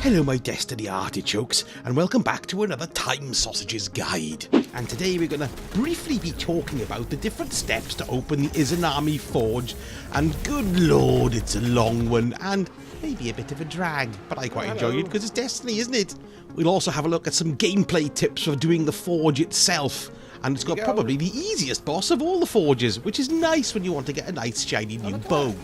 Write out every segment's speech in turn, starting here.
Hello my Destiny Artichokes, and welcome back to another Time Sausages guide. And today we're going to briefly be talking about the different steps to open the Izanami Forge, and good lord, it's a long one, and maybe a bit of a drag, but I quite enjoy it because it's Destiny, isn't it? We'll also have a look at some gameplay tips for doing the forge itself, and it's got probably the easiest boss of all the forges, which is nice when you want to get a nice shiny new bow.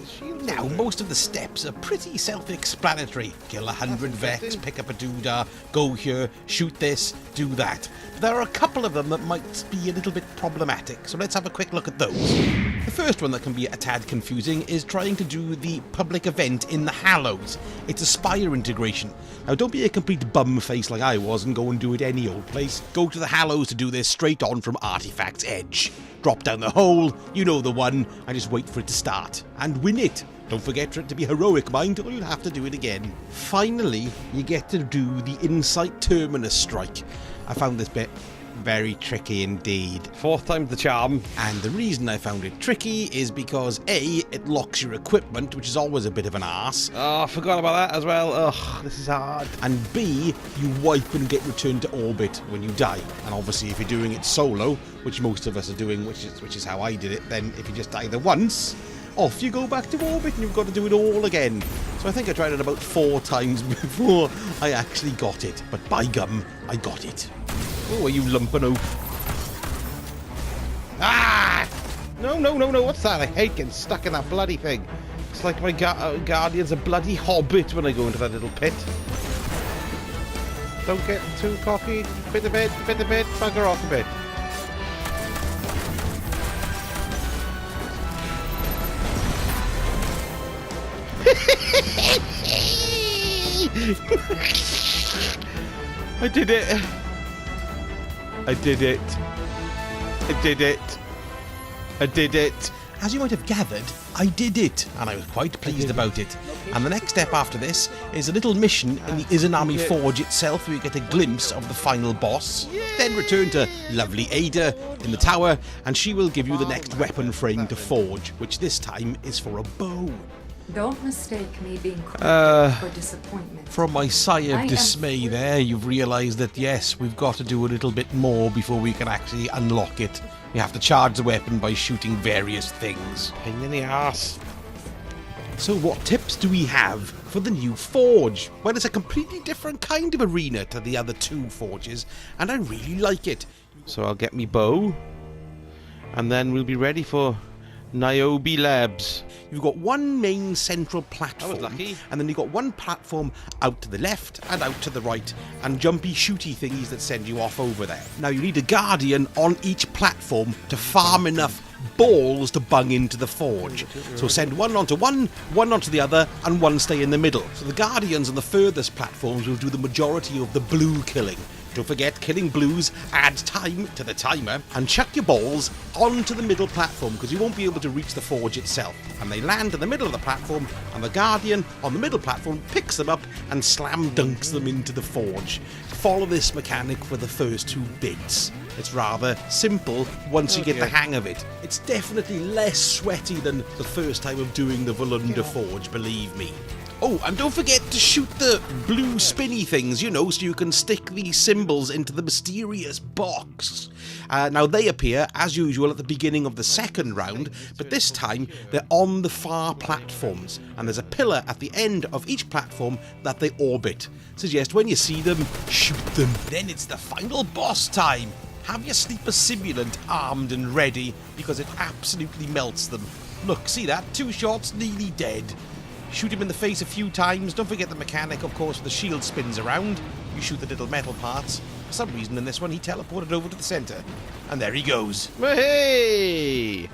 Now, most of the steps are pretty self-explanatory. Kill 100 vets, pick up a doodah, go here, shoot this, do that. But there are a couple of them that might be a little bit problematic, so let's have a quick look at those. The first one that can be a tad confusing is trying to do the public event in the Hallows. It's a Spire integration. Now, don't be a complete bum face like I was and go and do it any old place. Go to the Hallows to do this straight on from Artifact's Edge. Drop down the hole, you know the one, and just wait for it to start. And win it. Don't forget for it to be heroic, mind, or you'll have to do it again. Finally, you get to do the Insight Terminus strike. I found this bit very tricky indeed. Fourth time's the charm. And the reason I found it tricky is because A, it locks your equipment, which is always a bit of an arse. Oh, I forgot about that as well. Ugh, this is hard. And B, you wipe and get returned to orbit when you die. And obviously if you're doing it solo, which most of us are doing, which is how I did it, then if you just die there once, off you go back to orbit and you've got to do it all again. So I think I tried it about 4 times before I actually got it. But by gum, I got it. Oh, are you lumping out? Ah! No, what's that? I hate getting stuck in that bloody thing. It's like my Guardian's a bloody hobbit when I go into that little pit. Don't get too cocky. Bit a bit, bugger off a bit. I did it. I did it. I did it. I did it. As you might have gathered, I did it, and I was quite pleased about it. And the next step after this is a little mission in the Izanami Forge itself, where you get a glimpse of the final boss. Then return to lovely Ada in the tower, and she will give you the next weapon frame to forge, which this time is for a bow. Don't mistake me being critical for disappointment. From my sigh of dismay there, you've realised that yes, we've got to do a little bit more before we can actually unlock it. We have to charge the weapon by shooting various things. Pain in the arse. So what tips do we have for the new forge? Well, it's a completely different kind of arena to the other 2 forges, and I really like it. So I'll get me bow, and then we'll be ready for Niobe Labs. You've got one main central platform, and then you've got one platform out to the left and out to the right, and jumpy shooty thingies that send you off over there. Now you need a guardian on each platform to farm enough balls to bung into the forge. So send one onto one onto the other, and one stay in the middle. So the guardians on the furthest platforms will do the majority of the blue killing. Don't forget, killing blues adds time to the timer, and chuck your balls onto the middle platform because you won't be able to reach the forge itself. And they land in the middle of the platform, and the guardian on the middle platform picks them up and slam dunks them into the forge. Follow this mechanic for the first 2 bits. It's rather simple once you get the hang of it. It's definitely less sweaty than the first time of doing the Volunda Forge, believe me. Oh, and don't forget to shoot the blue spinny things, you know, so you can stick these symbols into the mysterious box. Now, they appear, as usual, at the beginning of the second round, but this time they're on the far platforms, and there's a pillar at the end of each platform that they orbit. Suggest when you see them, shoot them. Then it's the final boss time. Have your sleeper simulant armed and ready, because it absolutely melts them. Look, see that? 2 shots, nearly dead. Shoot him in the face a few times. Don't forget the mechanic, of course, the shield spins around. You shoot the little metal parts. For some reason in this one, he teleported over to the centre. And there he goes. Hey!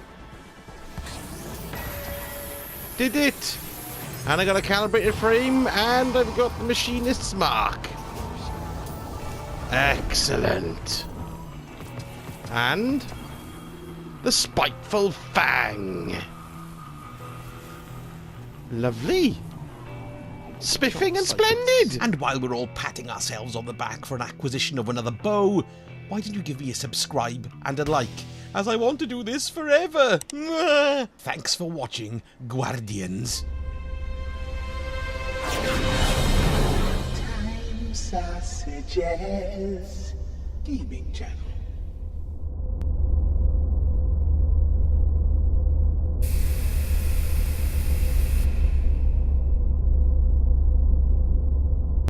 Did it! And I got a calibrated frame, and I've got the machinist's mark. Excellent. And the Spiteful Fang. Lovely. Spiffing and splendid. And while we're all patting ourselves on the back for an acquisition of another bow, why don't you give me a subscribe and a like, as I want to do this forever. Thanks for watching, Guardians. Sausages Gaming Channel.